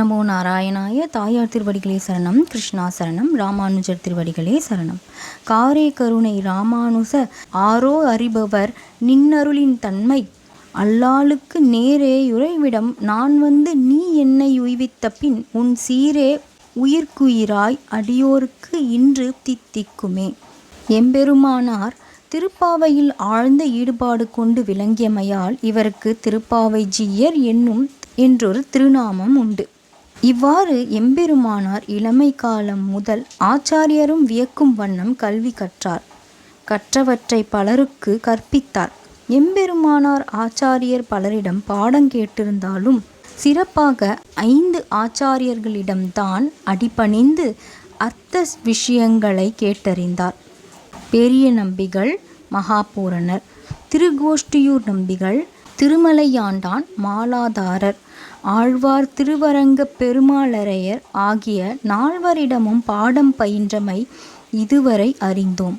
நமோ நாராயணாய. தாயார் திருவடிகளே சரணம். கிருஷ்ணா சரணம். ராமானுஜர் திருவடிகளே சரணம். காரே கருணை ராமானுச ஆரோ அறிபவர் நின்னருளின் தன்மை அல்லாளுக்கு நேரே யுறைவிடம் நான் வந்து நீ என்னை உய்வித்த பின் உன் சீரே உயிர்க்குயிராய் அடியோருக்கு இன்று தித்திக்குமே. எம்பெருமானார் திருப்பாவையில் ஆழ்ந்த ஈடுபாடு கொண்டு விளங்கியமையால் இவருக்கு திருப்பாவை ஜீயர் என்றொரு திருநாமம் உண்டு. இவ்வாறு எம்பெருமானார் இளமை காலம் முதல் ஆச்சாரியரும் வியக்கும் வண்ணம் கல்வி கற்றார். கற்றவற்றை பலருக்கு கற்பித்தார். எம்பெருமானார் ஆச்சாரியர் பலரிடம் பாடம் கேட்டிருந்தாலும் சிறப்பாக 5 ஆச்சாரியர்களிடம்தான் அடிபணிந்து அர்த்த விஷயங்களை கேட்டறிந்தார். பெரிய நம்பிகள், மகாபூரணர், திருக்கோஷ்டியூர் நம்பிகள், திருமலையாண்டான், மாலாதாரர், ஆழ்வார் திருவரங்க பெருமாளரையர் ஆகிய 4வரிடமும் பாடம் பயின்றமை இதுவரை அறிந்தோம்.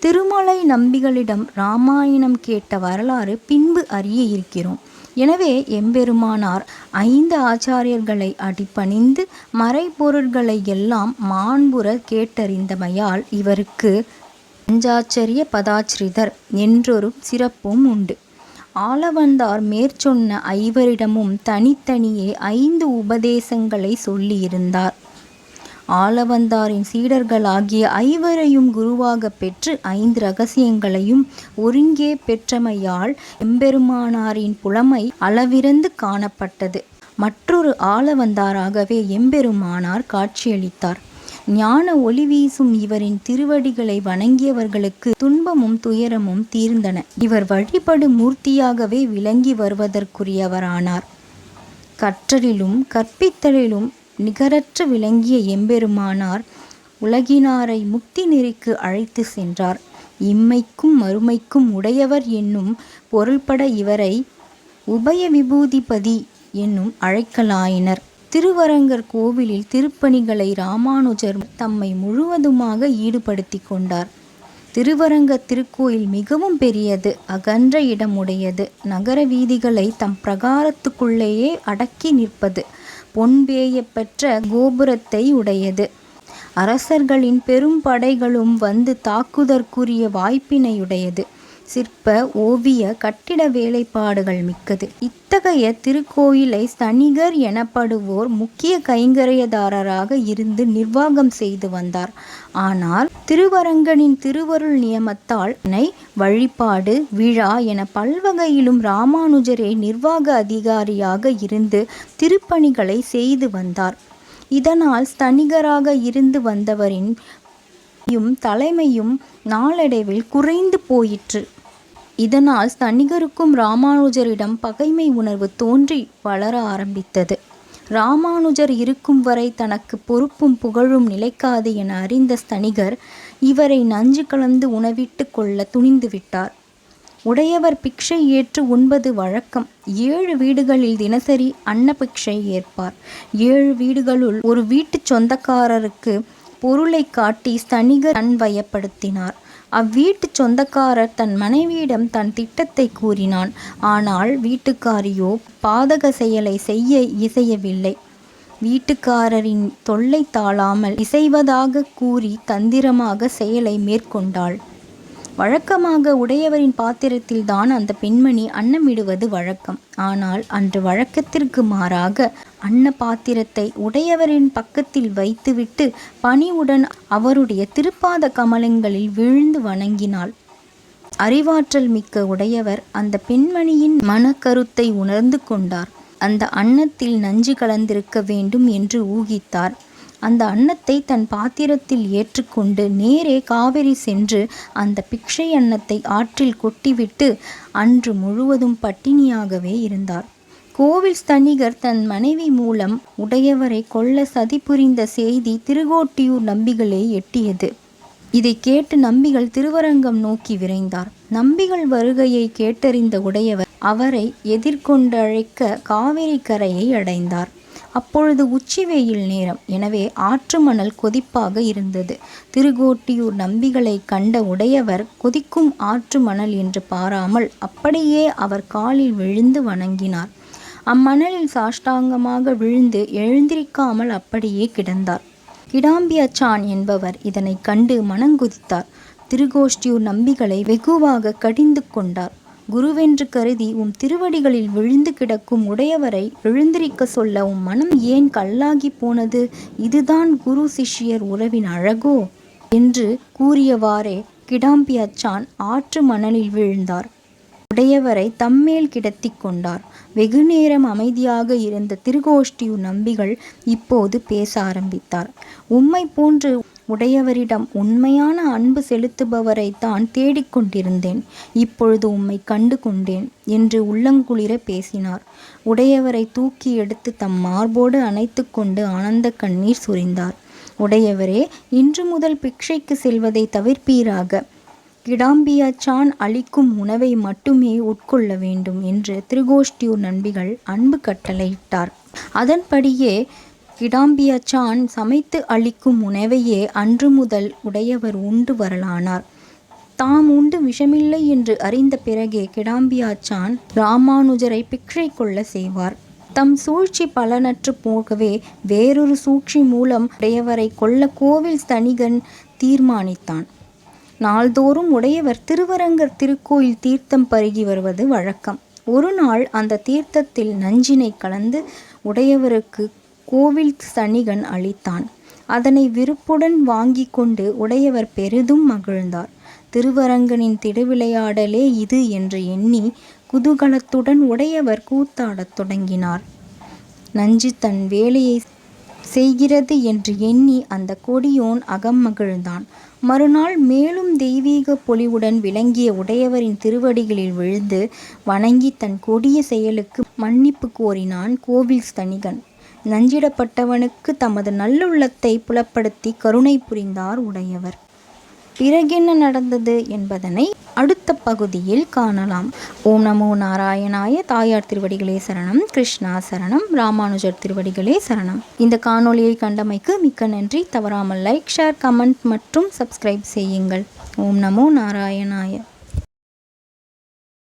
திருமலை நம்பிகளிடம் இராமாயணம் கேட்ட வரலாறு பின்பு அறிய இருக்கிறோம். எனவே எம்பெருமானார் 5 ஆச்சாரியர்களை அடிபணிந்து மறைபொருட்களை எல்லாம் மாண்புற கேட்டறிந்தமையால் இவருக்கு பஞ்சாச்சரிய பதாச்ரிதர் என்றொரு சிறப்பும் உண்டு. ஆளவந்தார் மேற்சொன்ன 5வரிடமும் தனித்தனியே 5 உபதேசங்களை சொல்லியிருந்தார். ஆளவந்தாரின் சீடர்களாகிய 5வரையும் குருவாக பெற்று 5 இரகசியங்களையும் ஒருங்கே பெற்றமையால் எம்பெருமானாரின் புலமை அளவிறந்து காணப்பட்டது. மற்றொரு ஆளவந்தாராகவே எம்பெருமானார் காட்சியளித்தார். ஞான ஒளி வீசும் இவரின் திருவடிகளை வணங்கியவர்களுக்கு துன்பமும் துயரமும் தீர்ந்தன. இவர் வழிபடு மூர்த்தியாகவே விளங்கி வருவதற்குரியவரானார். கற்றலிலும் கற்பித்தலிலும் நிகரற்று விளங்கிய எம்பெருமானார் உலகினாரை முக்தி நெறிக்கு அழைத்து சென்றார். இம்மைக்கும் மறுமைக்கும் உடையவர் என்னும் பொருள்பட இவரை உபய விபூதிபதி என்னும் அழைக்கலாயினர். திருவரங்கர் கோவிலில் திருப்பணிகளை ராமானுஜர் தம்மை முழுவதுமாக ஈடுபடுத்தி கொண்டார். திருவரங்க திருக்கோயில் மிகவும் பெரியது, அகன்ற இடமுடையது. நகர வீதிகளை தம் பிரகாரத்துக்குள்ளேயே அடக்கி நிற்பது. பொன்பேய பெற்ற கோபுரத்தை உடையது. அரசர்களின் பெரும் படைகளும் வந்து தாக்குதற்குரிய வாய்ப்பினையுடையது. சிற்ப ஓவிய கட்டிட வேலைப்பாடுகள் மிக்கது. இத்தகைய திருக்கோயிலை ஸ்தனிகர் எனப்படுவோர் முக்கிய கைங்கரியதாரராக இருந்து நிர்வாகம் செய்து வந்தார். ஆனால் திருவரங்கனின் திருவருள் நியமத்தால் வழிபாடு விழா என பல்வகையிலும் ராமானுஜரே நிர்வாக அதிகாரியாக இருந்து திருப்பணிகளை செய்து வந்தார். இதனால் ஸ்தனிகராக இருந்து வந்தவரின் தலைமையும் நாளடைவில் குறைந்து போயிற்று. இதனால் ஸ்தனிகருக்கும் ராமானுஜரிடம் பகைமை உணர்வு தோன்றி வளர ஆரம்பித்தது. ராமானுஜர் இருக்கும் வரை தனக்கு பொறுப்பும் புகழும் நிலைக்காது என அறிந்த ஸ்தனிகர் இவரை நஞ்சு கலந்து உணவிட்டு கொள்ள துணிந்து விட்டார். உடையவர் பிக்ஷை ஏற்று உண்பது வழக்கம். 7 வீடுகளில் தினசரி அன்ன பிக்ஷை ஏற்பார். 7 வீடுகளுள் ஒரு வீட்டு சொந்தக்காரருக்கு பொருளை காட்டி ஸ்தனிகர் அன்வயப்படுத்தினார். அவ்வீட்டு சொந்தக்காரர் தன் மனைவியிடம் தன் திட்டத்தை கூறினான். ஆனால் வீட்டுக்காரியோ பாதக செயலை செய்ய இசையவில்லை. வீட்டுக்காரரின் தொல்லை தாழாமல் இசைவதாக கூறி தந்திரமாக செயலை மேற்கொண்டாள். வழக்கமாக உடையவரின் பாத்திரத்தில் தான் அந்த பெண்மணி அன்னமிடுவது வழக்கம். ஆனால் அன்று வழக்கத்திற்கு மாறாக அன்ன பாத்திரத்தை உடையவரின் பக்கத்தில் வைத்துவிட்டு பணிவுடன் அவருடைய திருப்பாத கமலங்களில் விழுந்து வணங்கினாள். அறிவாற்றல் மிக்க உடையவர் அந்த பெண்மணியின் மனக்கருத்தை உணர்ந்து கொண்டார். அந்த அன்னத்தில் நஞ்சு கலந்திருக்க வேண்டும் என்று ஊகித்தார். அந்த அன்னத்தை தன் பாத்திரத்தில் ஏற்றுக்கொண்டு நேரே காவிரி சென்று அந்த பிக்ஷை அன்னத்தை ஆற்றில் கொட்டிவிட்டு அன்று முழுவதும் பட்டினியாகவே இருந்தார். கோவில் ஸ்தனிகர் தன் மனைவி மூலம் உடையவரை கொல்ல சதி புரிந்த செய்தி திருக்கோட்டியூர் நம்பிகளே எட்டியது. இதை கேட்டு நம்பிகள் திருவரங்கம் நோக்கி விரைந்தார். நம்பிகள் வருகையை கேட்டறிந்த உடையவர் அவரை எதிர்கொண்டழைக்க காவிரி கரையை அடைந்தார். அப்பொழுது உச்சி வெயில் நேரம். எனவே ஆற்று மணல் கொதிப்பாக இருந்தது. திருக்கோட்டியூர் நம்பிகளை கண்ட உடையவர் கொதிக்கும் ஆற்று மணல் என்று பாராமல் அப்படியே அவர் காலில் விழுந்து வணங்கினார். அம்மணலில் சாஷ்டாங்கமாக விழுந்து எழுந்திருக்காமல் அப்படியே கிடந்தார். கிடாம்பியாச்சான் என்பவர் இதனை கண்டு மனங்குதித்தார். திருக்கோஷ்டியூர் நம்பிகளை வெகுவாக கடிந்து கொண்டார். குருவென்று கருதி திருவடிகளில் விழுந்து கிடக்கும் உடையவரை எழுந்திருக்க சொல்ல மனம் ஏன் கல்லாகி போனது? இதுதான் குரு சிஷ்யர் உறவின் அழகோ என்று கூறியவாறே கிடாம்பியாச்சான் ஆற்று மணலில் விழுந்தார். உடையவரை தம்மேல் கிடத்தி கொண்டார். வெகுநேரம் அமைதியாக இருந்த திருக்கோஷ்டியூர் நம்பிகள் இப்போது பேச ஆரம்பித்தார். உம்மை போன்று உடையவரிடம் உண்மையான அன்பு செலுத்துபவரைத்தான் தேடிக்கொண்டிருந்தேன். இப்பொழுது உம்மை கண்டு கொண்டேன் என்று உள்ளங்குளிர பேசினார். உடையவரை தூக்கி எடுத்து தம் மார்போடு அணைத்து கொண்டு ஆனந்த கண்ணீர் சொரிந்தார். உடையவரே, இன்று முதல் பிக்ஷைக்கு செல்வதை தவிர்ப்பீராக. கிடாம்பியாச்சான் அளிக்கும் உணவை மட்டுமே உட்கொள்ள வேண்டும் என்று திருக்கோஷ்டியூர் நம்பிகள் அன்பு கட்டளையிட்டார். அதன்படியே கிடாம்பியாச்சான் சமைத்து அளிக்கும் உணவையே அன்று முதல் உடையவர் உண்டு வரலானார். தாம் உண்டு விஷமில்லை என்று அறிந்த பிறகே கிடாம்பியாச்சான் ராமானுஜரை பிக்ஷை கொள்ள செய்வார். தம் சூழ்ச்சி பலனற்று போகவே வேறொரு சூழ்ச்சி மூலம் உடையவரை கொல்ல கோவில் தணிகன் தீர்மானித்தான். நாள்தோறும் உடையவர் திருவரங்கர் திருக்கோயில் தீர்த்தம் பருகி வருவது வழக்கம். ஒரு நாள் அந்த தீர்த்தத்தில் நஞ்சினை கலந்து உடையவருக்கு கோவில் தணிகன் அளித்தான். அதனை விருப்புடன் வாங்கி கொண்டு உடையவர் பெரிதும் மகிழ்ந்தார். திருவரங்கனின் திருவிளையாடலே இது என்று எண்ணி குதூகலத்துடன் உடையவர் கூத்தாடத் தொடங்கினார். நஞ்சு தன் வேலையை செய்கிறது என்று எண்ணி அந்த கொடியோன் அகம் மகிழ்ந்தான். மறுநாள் மேலும் தெய்வீக பொலிவுடன் விளங்கிய உடையவரின் திருவடிகளில் விழுந்து வணங்கி தன் கொடிய செயலுக்கு மன்னிப்பு கோரினான் கோவில் தணிகன். நஞ்சிடப்பட்டவனுக்கு தமது நல்லுள்ளத்தை புலப்படுத்தி கருணை புரிந்தார் உடையவர். பிறகென்ன நடந்தது என்பதனை அடுத்த பகுதியில் காணலாம். ஓம் நமோ நாராயணாய. தாயார் திருவடிகளே சரணம். கிருஷ்ணா சரணம். ராமானுஜர் திருவடிகளே சரணம். இந்த காணொளியை கண்டமைக்கு மிக்க நன்றி. தவறாமல் லைக், ஷேர், கமெண்ட் மற்றும் சப்ஸ்கிரைப் செய்யுங்கள். ஓம் நமோ நாராயணாய.